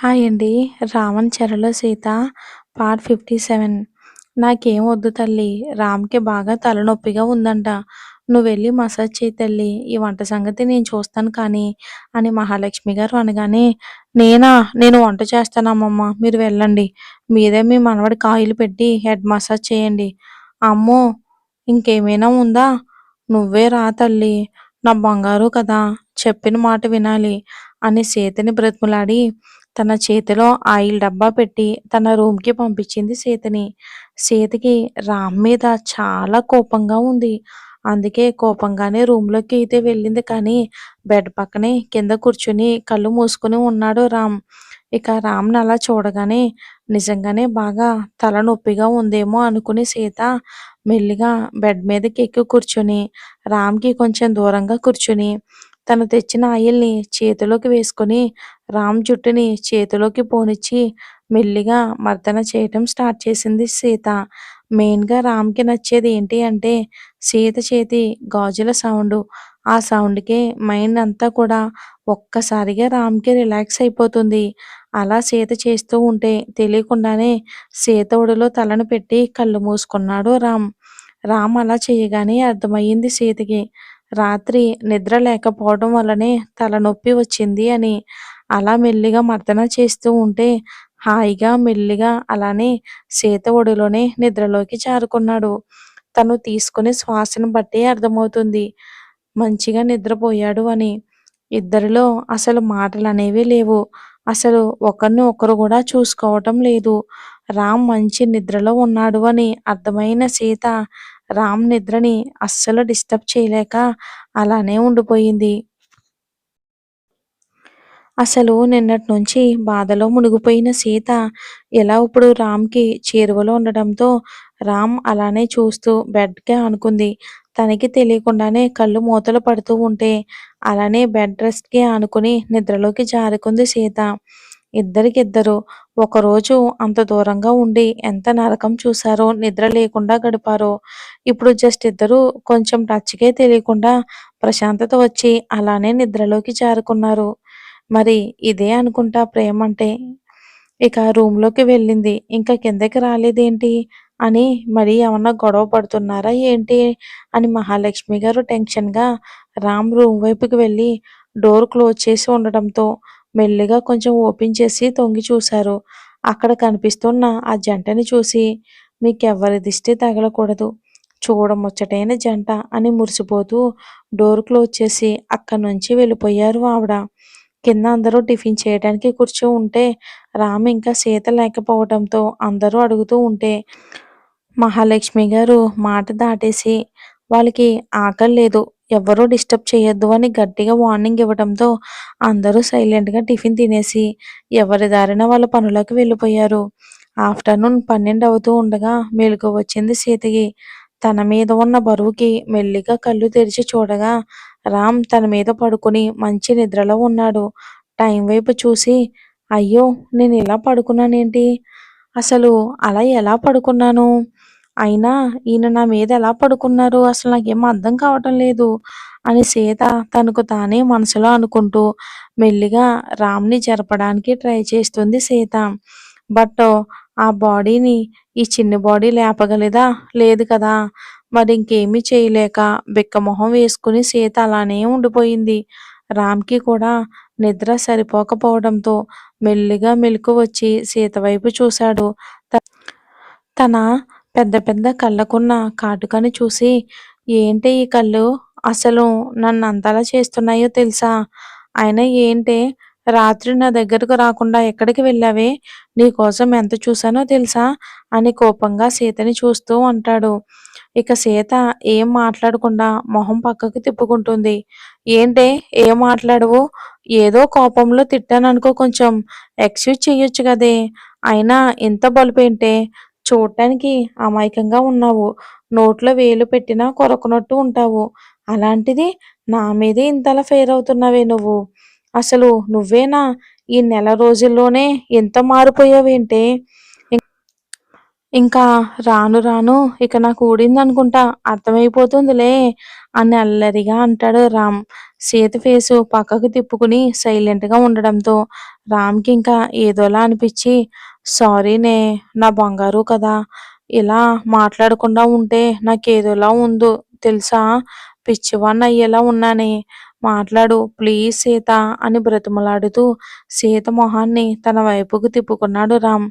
Hi అండి. 'రావణ చెరలో Sita' part 57. నాకేం వద్దు తల్లి. రామ్‌కి బాగా తలనొప్పిగా ఉందంట. నువ్వెళ్ళి మసాజ్ చెయ్యి తల్లి. ఈ వంట సంగతి నేను చూస్తాను కానీ అని మహాలక్ష్మి గారు అనగానే, నేనా? నేను వంట చేస్తాను అమ్మమ్మ. మీరు వెళ్ళండి. మీరే మీ మనవడికి ఆయిల్ పెట్టి హెడ్ మసాజ్ చేయండి. అమ్మో! ఇంకేమైనా ఉందా? నువ్వే రా తల్లి. నా బంగారు కదా! చెప్పిన మాట వినాలి అని సీతని బ్రతిమలాడి తన చేతిలో ఆయిల్ డబ్బా పెట్టి తన రూమ్‌కి పంపించింది సీతని. సీతకి రామ్ మీద చాలా కోపంగా ఉంది. అందుకే కోపంగానే రూమ్‌లోకి అయితే వెళ్ళింది కానీ, బెడ్ పక్కనే కింద కూర్చొని కళ్ళు మూసుకొని ఉన్నాడు రామ్. ఇక రామ్‌ని అలా చూడగానే నిజంగానే బాగా తలనొప్పిగా ఉందేమో అనుకుని సీత మెల్లిగా బెడ్ మీదకి ఎక్కి కూర్చొని, రామ్‌కి కొంచెం దూరంగా కూర్చొని, తను తెచ్చిన ఆయిల్‌ని చేతిలోకి వేసుకొని రామ్ జుట్టుని చేతిలోకి పోనిచ్చి మెల్లిగా మర్దన చేయటం స్టార్ట్ చేసింది సీత. మెయిన్‌గా రామ్‌కి నచ్చేది ఏంటి అంటే సీత చేతి గాజుల సౌండు. ఆ సౌండ్‌కే మైండ్ అంతా కూడా ఒక్కసారిగా రామ్‌కి రిలాక్స్ అయిపోతుంది. అలా సీత చేస్తూ ఉంటే తెలియకుండానే సీత ఒడిలో తలను పెట్టి కళ్ళు మూసుకున్నాడు రామ్. రామ్ అలా చేయగానే అర్థమయ్యింది సీతకి. రాత్రి నిద్ర లేకపోవడం వల్లనే తలనొప్పి వచ్చింది అని. అలా మెల్లిగా మర్దన చేస్తూ ఉంటే హాయిగా మెల్లిగా అలానే సీత ఒడిలోనే నిద్రలోకి జారుకున్నాడు. తను తీసుకునే శ్వాసను బట్టి అర్థమవుతుంది మంచిగా నిద్రపోయాడు అని. ఇద్దరిలో అసలు మాటలనేవి లేవు. అసలు ఒకరిని ఒకరు కూడా చూసుకోవటం లేదు. రామ్ మంచి నిద్రలో ఉన్నాడు అని అర్థమైన సీత రామ్ నిద్రని అస్సలు డిస్టర్బ్ చేయలేక అలానే ఉండిపోయింది. అసలు నిన్నటి నుంచి బాధలో మునిగిపోయిన సీత ఎలా ఇప్పుడు రామ్‌కి చేరువలో ఉండడంతో రామ్ అలానే చూస్తూ బెడ్‌కే ఆనుకుంది. తనకి తెలియకుండానే కళ్ళు మూతలు పడుతూ ఉంటే అలానే బెడ్ రెస్ట్‌కి ఆనుకుని నిద్రలోకి జారుకుంది సీత. ఇద్దరికిద్దరు ఒకరోజు అంత దూరంగా ఉండి ఎంత నరకం చూసారో, నిద్ర లేకుండా గడిపారో. ఇప్పుడు జస్ట్ ఇద్దరు కొంచెం టచ్‌కే తెలియకుండా ప్రశాంతత వచ్చి అలానే నిద్రలోకి జారుకున్నారు. మరి ఇదే అనుకుంటా ప్రేమంటే. ఇక రూమ్‌లోకి వెళ్ళింది. ఇంక కిందకి రాలేదేంటి అని మరి ఏమన్నా గొడవ పడుతున్నారా ఏంటి అని మహాలక్ష్మి గారు టెన్షన్‌గా రామ్ రూమ్ వైపుకి వెళ్ళి డోర్ క్లోజ్ చేసి ఉండడంతో మెల్లిగా కొంచెం ఓపెన్ చేసి తొంగి చూశారు. అక్కడ కనిపిస్తున్న ఆ జంటని చూసి మీకెవ్వరి దిష్టి తగలకూడదు. చూడముచ్చటైన జంట అని మురిసిపోతూ డోర్ క్లోజ్ చేసి అక్కడి నుంచి వెళ్ళిపోయారు ఆవిడ. కింద అందరూ టిఫిన్ చేయడానికి ఉంటే రామ్ ఇంకా సీత లేకపోవడంతో అందరూ అడుగుతూ ఉంటే మహాలక్ష్మి గారు మాట దాటేసి వాళ్ళకి ఆకలి లేదు. ఎవ్వరూ డిస్టర్బ్ చేయొద్దు అని గట్టిగా వార్నింగ్ ఇవ్వడంతో అందరూ సైలెంట్‌గా టిఫిన్ తినేసి ఎవరి దారిన వాళ్ళ పనులకు వెళ్ళిపోయారు. ఆఫ్టర్‌నూన్ 12 అవుతూ ఉండగా మెలుకువ వచ్చింది సీతకి. తన మీద ఉన్న బరువుకి మెల్లిగా కళ్ళు తెరిచి చూడగా రామ్ తన మీద పడుకుని మంచి నిద్రలో ఉన్నాడు. టైం వైపు చూసి అయ్యో! నేను ఇలా పడుకున్నానేంటి? అసలు అలా ఎలా పడుకున్నాను? అయినా ఈయన నా మీద ఎలా పడుకున్నారు? అసలు నాకేం అర్థం కావటం లేదు అని సీత తనకు తానే మనసులో అనుకుంటూ మెల్లిగా రామ్‌ని జరపడానికి ట్రై చేస్తుంది సీత. బట్ ఆ బాడీని ఈ చిన్ని బాడీ లేపగలదా? లేదు కదా! మరి ఇంకేమీ చేయలేక బిక్కమొహం వేసుకుని సీత అలానే ఉండిపోయింది. రామ్‌కి కూడా నిద్ర సరిపోకపోవడంతో మెల్లిగా మెలుకువొచ్చి సీత వైపు చూశాడు. తన పెద్ద పెద్ద కళ్ళకున్న కాటుకని చూసి, ఏంటే ఈ కళ్ళు అసలు నన్నంతలా చేస్తున్నాయో తెలుసా? అయినా ఏంటే రాత్రి నా దగ్గరకు రాకుండా ఎక్కడికి వెళ్ళావే? నీకోసం ఎంత చూసానో తెలుసా? అని కోపంగా సీతని చూస్తూ అంటాడు. ఇక సీత ఏం మాట్లాడకుండా మొహం పక్కకు తిప్పుకుంటుంది. ఏంటే ఏం మాట్లాడవు? ఏదో కోపంలో తిట్టాననుకో కొంచెం ఎక్స్‌క్యూజ్ చెయ్యొచ్చు గదే! అయినా ఇంత బలుపేంటే? చూడటానికి అమాయకంగా ఉన్నావు. నోట్లో వేలు పెట్టినా కొరకనట్టు ఉంటావు. అలాంటిది నా మీదే ఇంతలా ఫైర్ అవుతున్నావే నువ్వు. అసలు నువ్వేనా ఈ నెల రోజుల్లోనే ఇంత మారిపోయావేంటే? ఇంకా రాను రాను ఇక నాకు ఊడిందనుకుంటా. అర్థమైపోతుందిలే అని అల్లరిగా అంటాడు రామ్. సీత ఫేసు పక్కకు తిప్పుకుని సైలెంట్‌గా ఉండడంతో రామ్‌కి ఇంకా ఏదోలా అనిపిచ్చి, సారీనే నా బంగారు కదా! ఇలా మాట్లాడకుండా ఉంటే నాకేదోలా ఉందో తెలుసా? పిచ్చివాడినయ్యేలా ఉన్నానే. మాట్లాడు ప్లీజ్ సీత అని బ్రతిమలాడుతూ సీత మొహాన్ని తన వైపుకు తిప్పుకున్నాడు రామ్.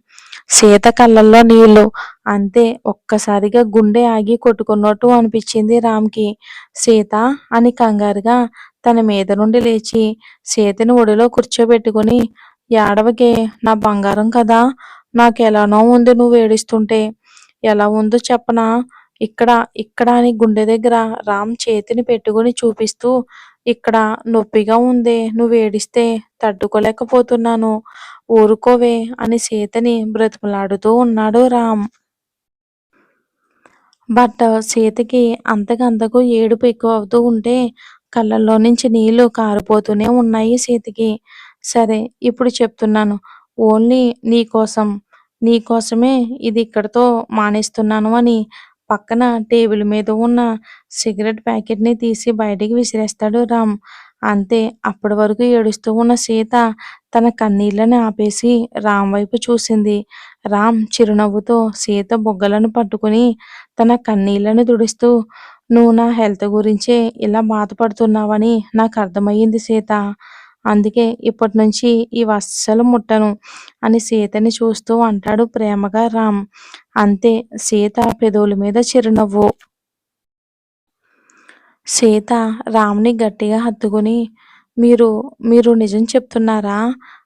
సీత కళ్ళల్లో నీళ్ళు. అంతే ఒక్కసారిగా గుండె ఆగి కొట్టుకున్నట్టు అనిపించింది రామ్‌కి. సీత అని కంగారుగా తన మీద నుండి లేచి సీతని ఒడిలో కూర్చోబెట్టుకొని, ఏడవకే నా బంగారం కదా! నాకెలానో ఉంది నువ్వేడుస్తుంటే. ఎలా ఉందో చెప్పనా? ఇక్కడ, ఇక్కడ అని గుండె దగ్గర రామ్ చేతిని పెట్టుకొని చూపిస్తూ, ఇక్కడ నొప్పిగా ఉందే నువ్వేడిస్తే తట్టుకోలేకపోతున్నాను. ఊరుకోవే అని సీతని బ్రతిమలాడుతూ ఉన్నాడు రామ్. బట్ సీతకి అంతకంతకు ఏడుపు ఎక్కువవుతూ ఉంటే కళ్ళల్లో నుంచి నీళ్లు కారిపోతూనే ఉన్నాయి సీతకి. సరే ఇప్పుడు చెప్తున్నాను. ఓన్లీ నీకోసం, నీకోసమే ఇది ఇక్కడితో మానేస్తున్నాను అని పక్కన టేబుల్ మీద ఉన్న సిగరెట్ ప్యాకెట్‌ని తీసి బయటికి విసిరేస్తాడు రామ్. అంతే అప్పటి వరకు ఏడుస్తూ ఉన్న సీత తన కన్నీళ్లని ఆపేసి రామ్ వైపు చూసింది. రామ్ చిరునవ్వుతో సీత బుగ్గలను పట్టుకుని తన కన్నీళ్లను తుడుస్తూ, "నువ్వు నా హెల్త్ గురించే ఇలా బాధపడుతున్నావని నాకర్థమయ్యింది సీత. అందుకే ఇప్పటినుంచి ఇవస్సలు ముట్టను" అని సీతని చూస్తూ అంటాడు ప్రేమగా రామ్. అంతే సీత పెదవుల మీద చిరునవ్వు. సీత రామ్‌ని గట్టిగా హత్తుకుని, "మీరు మీరు నిజం చెప్తున్నారా?"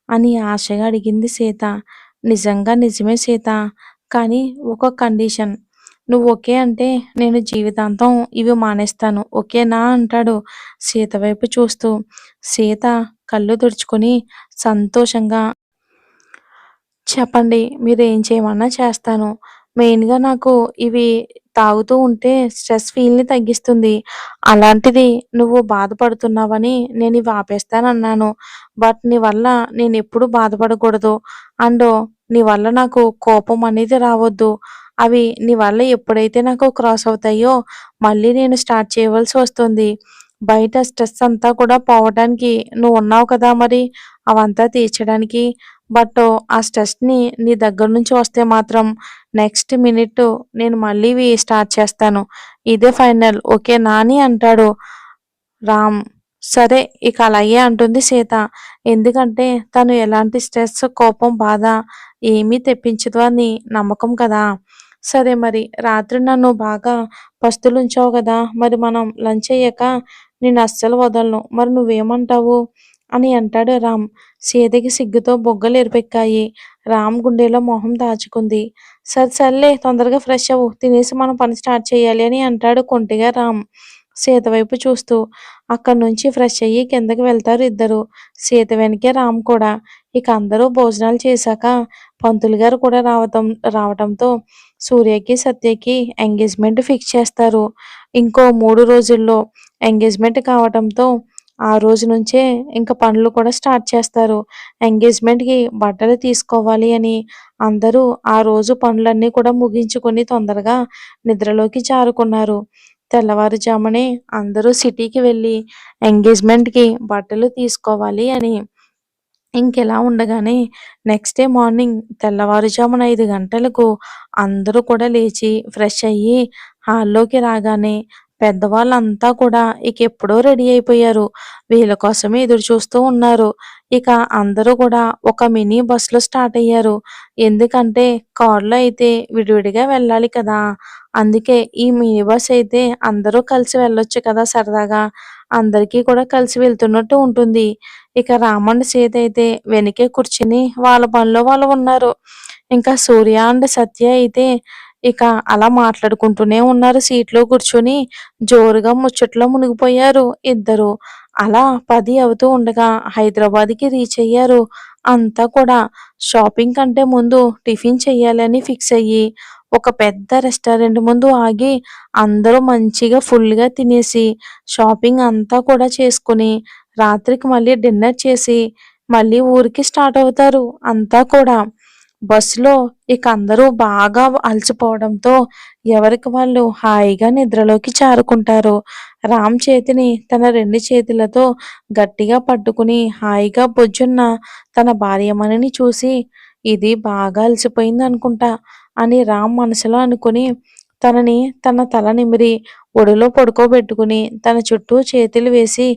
అని ఆశగా అడిగింది సీత. "నిజంగా నిజమే సీత. కానీ ఒక కండిషన్. నువ్వు ఓకే అంటే నేను జీవితాంతం ఇవి మానేస్తాను. ఓకేనా?" అంటాడు సీత వైపు చూస్తూ. సీత కళ్ళు తుడుచుకొని సంతోషంగా, చెప్పండి. మీరేం చేయమన్నా చేస్తాను. మెయిన్‌గా నాకు ఇవి తాగుతూ ఉంటే స్ట్రెస్ ఫీల్‌ని తగ్గిస్తుంది. అలాంటిది నువ్వు బాధపడుతున్నావని నేనివి ఆపేస్తానన్నాను. బట్ నీ వల్ల నేనెప్పుడు బాధపడకూడదు. అండ్ నీ వల్ల నాకు కోపం అనేది రావద్దు. అవి నీ వల్ల ఎప్పుడైతే నాకు క్రాస్ అవుతాయో మళ్ళీ నేను స్టార్ట్ చేయవలసి వస్తుంది. బయట స్ట్రెస్ అంతా కూడా పోవటానికి నువ్వున్నావు కదా మరి! అవంతా తీర్చడానికి. బట్ ఆ స్ట్రెస్‌ని నీ దగ్గర నుంచి వస్తే మాత్రం నెక్స్ట్ మినిట్ నేను మళ్ళీ ఇవి స్టార్ట్ చేస్తాను. ఇదే ఫైనల్ ఓకేనా అని అంటాడు రామ్. సరే ఇక అలాగే అంటుంది సీత. ఎందుకంటే తను ఎలాంటి స్ట్రెస్, కోపం, బాధ ఏమీ తెప్పించదు అని నమ్మకం కదా! సరే మరి రాత్రి నన్ను బాగా పస్తులుంచావు గదా! మరి మనం లంచ్ అయ్యాక నిన్నస్సలు వదలను. మరి నువ్వేమంటావు? అని అంటాడు రామ్. సీతకి సిగ్గుతో బుగ్గలు ఎరుపెక్కాయి. రామ్ గుండెలో మొహం దాచుకుంది. సరే సర్లే తొందరగా ఫ్రెష్ అవ్వు. తినేసి మనం పని స్టార్ట్ చేయాలి అని అంటాడు కొంటెగా రామ్. సీత వైపు చూస్తూ. అక్కడి నుంచి ఫ్రెష్ అయ్యి కిందకి వెళ్తారు ఇద్దరు. సీత వెనకే రామ్ కూడా. ఇక అందరూ భోజనాలు చేశాక పంతులు గారు కూడా రావటంతో సూర్యకి, సత్యకి ఎంగేజ్‌మెంట్ ఫిక్స్ చేస్తారు. ఇంకో 3 రోజుల్లో ఎంగేజ్‌మెంట్ కావటంతో ఆ రోజు నుంచే ఇంక పనులు కూడా స్టార్ట్ చేస్తారు. ఎంగేజ్‌మెంట్‌కి బట్టలు తీసుకోవాలి అని అందరూ ఆ రోజు పనులన్నీ కూడా ముగించుకొని తొందరగా నిద్రలోకి జారుకున్నారు. తెల్లవారుజామునే అందరూ సిటీకి వెళ్ళి ఎంగేజ్‌మెంట్‌కి బట్టలు తీసుకోవాలి అని. ఇంకిలా ఉండగానే నెక్స్ట్ డే మార్నింగ్ తెల్లవారుజామున 5 గంటలకు అందరూ కూడా లేచి ఫ్రెష్ అయ్యి హాల్లోకి రాగానే పెద్దవాళ్ళంతా కూడా ఇక ఎప్పుడో రెడీ అయిపోయారు. వీళ్ళ కోసమే ఎదురు చూస్తూ ఉన్నారు. ఇక అందరూ కూడా ఒక మినీ బస్‌లో స్టార్ట్ అయ్యారు. ఎందుకంటే కార్‌లో అయితే విడివిడిగా వెళ్ళాలి కదా! అందుకే ఈ మినీ బస్ అయితే అందరూ కలిసి వెళ్ళొచ్చు కదా సరదాగా. అందరికీ కూడా కలిసి వెళ్తున్నట్టు ఉంటుంది. ఇక రామ్, సీత అయితే వెనకే కూర్చుని వాళ్ళ పనిలో వాళ్ళు ఉన్నారు. ఇంకా సూర్య సత్య అయితే ఇక అలా మాట్లాడుకుంటూనే ఉన్నారు సీట్‌లో కూర్చొని. జోరుగా ముచ్చట్లో మునిగిపోయారు ఇద్దరు. అలా 10 అవుతూ ఉండగా హైదరాబాద్‌కి రీచ్ అయ్యారు. అంతా కూడా షాపింగ్ కంటే ముందు టిఫిన్ చేయాలని ఫిక్స్ అయ్యి, ఒక పెద్ద రెస్టారెంట్ ముందు ఆగి అందరూ మంచిగా ఫుల్‌గా తినేసి, షాపింగ్ అంతా కూడా చేసుకొని, రాత్రికి మళ్ళీ డిన్నర్ చేసి, మళ్ళీ ఊరికి స్టార్ట్ అవుతారు అంతా కూడా. బస్సులో ఇక అందరూ బాగా అలసిపోవడంతో ఎవరికి వాళ్ళు హాయిగా నిద్రలోకి జారుకుంటారు. రామ్ చేతిని తన 2 చేతులతో గట్టిగా పట్టుకుని హాయిగా బొజ్జున్న తన భార్యమణిని చూసి, "ఇది బాగా అలసిపోయిందనుకుంటా" అని రామ్ మనసులో అనుకుని తనని తన తల నిమిరి ఒడిలో పడుకోబెట్టుకుని తన చుట్టూ చేతులు వేసి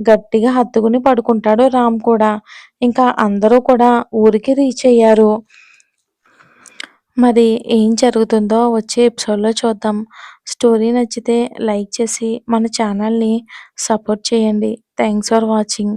గట్టిగా హత్తుకుని పడుకుంటాడు రామ్ కూడా. ఇంకా అందరూ కూడా ఊరికి రీచ్ అయ్యారు. మరి ఏం జరుగుతుందో వచ్చే ఎపిసోడ్‌లో చూద్దాం. స్టోరీ నచ్చితే లైక్ చేసి మన ఛానల్‌ని సపోర్ట్ చేయండి. Thanks for watching.